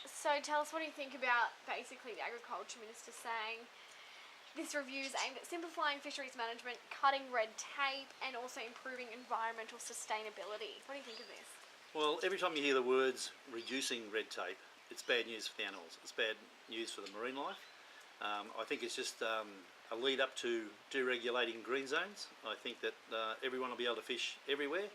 So tell us, what do you think about basically the Agriculture Minister saying this review is aimed at simplifying fisheries management, cutting red tape, and also improving environmental sustainability? What do you think of this? Well, every time you hear the words reducing red tape, it's bad news for the animals. It's bad news for the marine life. I think it's just a lead up to deregulating green zones. I think that everyone will be able to fish everywhere,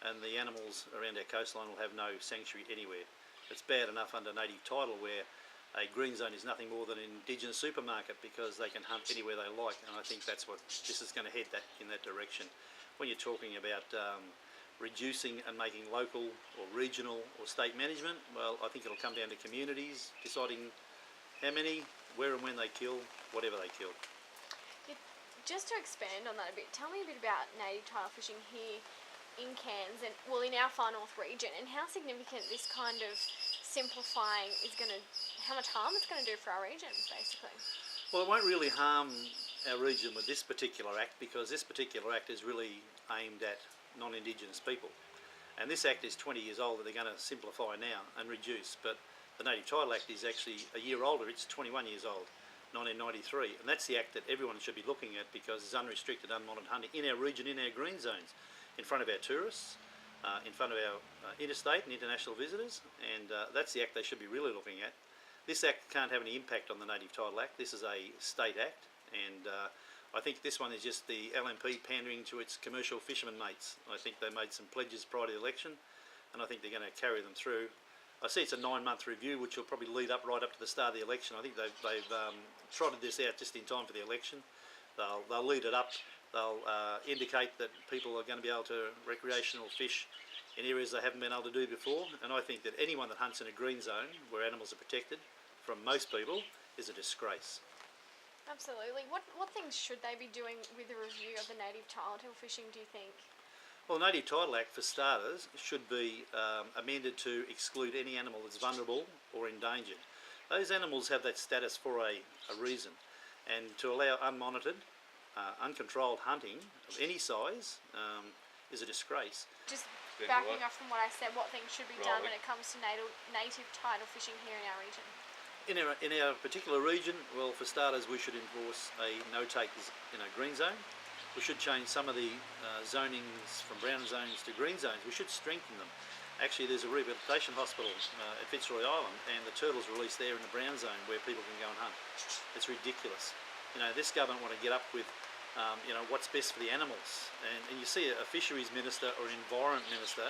and the animals around our coastline will have no sanctuary anywhere. It's bad enough under native title where a green zone is nothing more than an indigenous supermarket because they can hunt anywhere they like, and I think that's what this is going to head in that direction. When you're talking about reducing and making local or regional or state management, well, I think it'll come down to communities deciding how many, where and when they kill, whatever they kill. Just to expand on that a bit, tell me a bit about native title fishing here in Cairns and, well, in our Far North region, and how significant this kind of simplifying is going to, how much harm it's going to do for our region, basically. Well, it won't really harm our region with this particular act, because this particular act is really aimed at non-Indigenous people. And this act is 20 years old that they're going to simplify now and reduce, but the Native Title Act is actually a year older. It's 21 years old, 1993, and that's the act that everyone should be looking at, because it's unrestricted, unmonitored hunting in our region, in our green zones, in front of our tourists, in front of our interstate and international visitors, and that's the act they should be really looking at. This act can't have any impact on the Native Title Act. This is a state act, and I think this one is just the LNP pandering to its commercial fishermen mates. I think they made some pledges prior to the election, and I think they're going to carry them through. I see it's a 9-month review, which will probably lead up right up to the start of the election. I think they've trotted this out just in time for the election. They'll lead it up. They'll indicate that people are going to be able to recreational fish in areas they haven't been able to do before, and I think that anyone that hunts in a green zone where animals are protected from most people is a disgrace. Absolutely. What things should they be doing with the review of the native title fishing, do you think? Well, the Native Title Act, for starters, should be amended to exclude any animal that's vulnerable or endangered. Those animals have that status for a reason, and to allow unmonitored, uncontrolled hunting of any size is a disgrace. Just backing off from what I said, what things should be done when it comes to native title fishing here in our region? In our particular region, well, for starters, we should enforce a no-take in a green zone. We should change some of the zonings from brown zones to green zones. We should strengthen them. Actually, there's a rehabilitation hospital at Fitzroy Island, and the turtles are released there in the brown zone where people can go and hunt. It's ridiculous. You know, this government want to get up with what's best for the animals, and you see a fisheries minister or an environment minister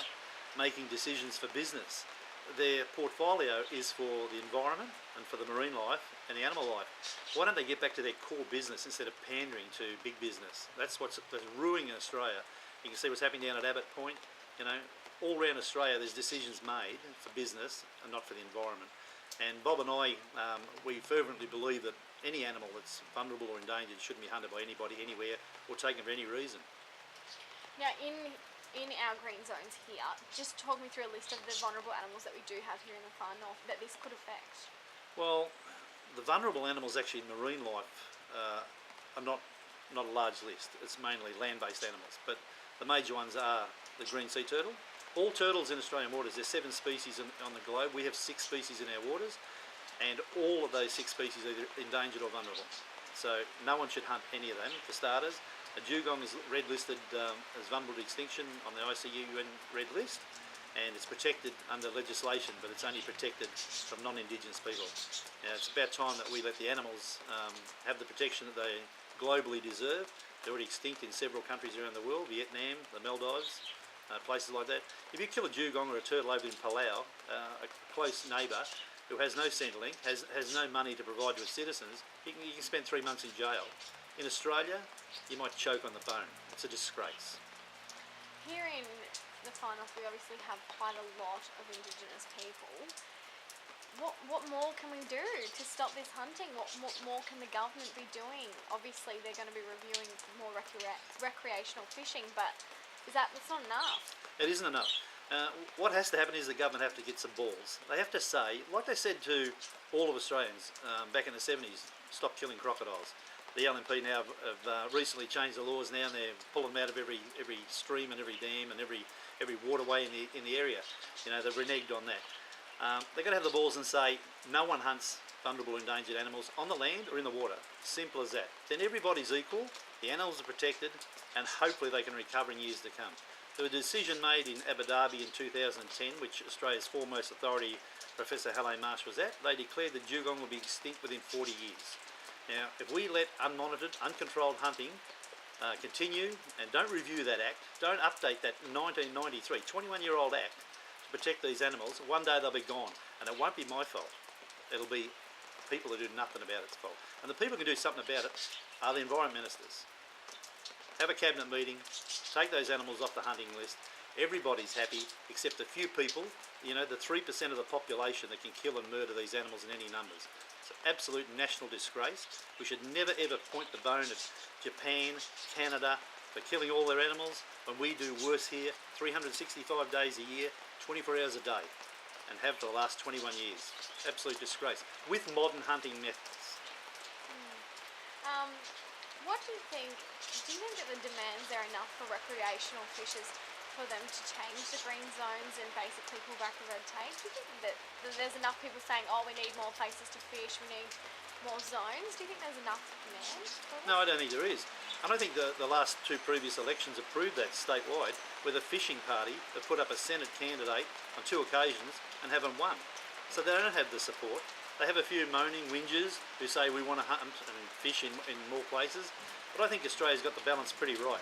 making decisions for business. Their portfolio is for the environment and for the marine life and the animal life. Why don't they get back to their core business instead of pandering to big business? That's ruining Australia. You can see what's happening down at Abbott Point. You know, all around Australia there's decisions made for business and not for the environment. And Bob and I, we fervently believe that any animal that's vulnerable or endangered shouldn't be hunted by anybody, anywhere, or taken for any reason. Now, in our green zones here, just talk me through a list of the vulnerable animals that we do have here in the Far North that this could affect. Well, the vulnerable animals actually in marine life are not a large list. It's mainly land-based animals, but the major ones are the green sea turtle. All turtles in Australian waters, there's 7 species on the globe. We have 6 species in our waters, and all of those 6 species are either endangered or vulnerable. So no one should hunt any of them, for starters. A dugong is red listed as vulnerable to extinction on the ICUN red list, and it's protected under legislation, but it's only protected from non-Indigenous people. Now, it's about time that we let the animals have the protection that they globally deserve. They're already extinct in several countries around the world, Vietnam, the Maldives, places like that. If you kill a dugong or a turtle over in Palau, a close neighbour who has no Centrelink, has no money to provide to its citizens, you can spend 3 months in jail. In Australia, you might choke on the bone. It's a disgrace. Here in the Far North, we obviously have quite a lot of Indigenous people. What more can we do to stop this hunting? What more can the government be doing? Obviously, they're going to be reviewing more recreational fishing, but that's not enough. It isn't enough. What has to happen is the government have to get some balls. They have to say, like they said to all of Australians back in the 70s, stop killing crocodiles. The LNP now have recently changed the laws now, and they're pulling them out of every stream and every dam and every waterway in the area. You know, they've reneged on that. They've got to have the balls and say, no one hunts vulnerable endangered animals on the land or in the water. Simple as that. Then everybody's equal, the animals are protected, and hopefully they can recover in years to come. There was a decision made in Abu Dhabi in 2010, which Australia's foremost authority, Professor Halle Marsh, was at. They declared that dugong will be extinct within 40 years. Now, if we let unmonitored, uncontrolled hunting continue and don't review that act, don't update that 1993, 21-year-old act to protect these animals, one day they'll be gone. And it won't be my fault. It'll be people who do nothing about its fault. And the people who can do something about it are the environment ministers. Have a cabinet meeting, take those animals off the hunting list. Everybody's happy except a few people, you know, the 3% of the population that can kill and murder these animals in any numbers. It's an absolute national disgrace. We should never ever point the bone at Japan, Canada for killing all their animals when we do worse here 365 days a year, 24 hours a day, and have for the last 21 years. Absolute disgrace. With modern hunting methods. What do you think that the demands are enough for recreational fishers for them to change the green zones and basically pull back the red tape? Do you think that there's enough people saying, oh, we need more places to fish, we need more zones? Do you think there's enough demand for this? No, I don't think there is. And I think the last two previous elections have proved that statewide, where the fishing party have put up a Senate candidate on 2 occasions and haven't won. So they don't have the support. They have a few moaning whingers who say we want to hunt and fish in more places, but I think Australia's got the balance pretty right.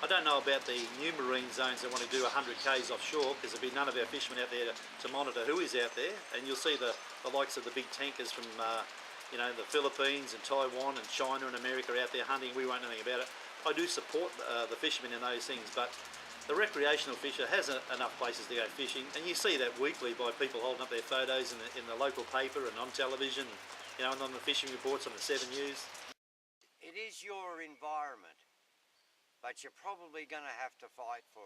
I don't know about the new marine zones that want to do 100 k's offshore, because there'll be none of our fishermen out there to monitor who is out there, and you'll see the likes of the big tankers from you know, the Philippines and Taiwan and China and America out there hunting. We won't know anything about it. I do support the fishermen in those things, but the recreational fisher has enough places to go fishing, and you see that weekly by people holding up their photos in the local paper and on television, you know, and on the fishing reports on the 7 News. It is your environment, but you're probably going to have to fight for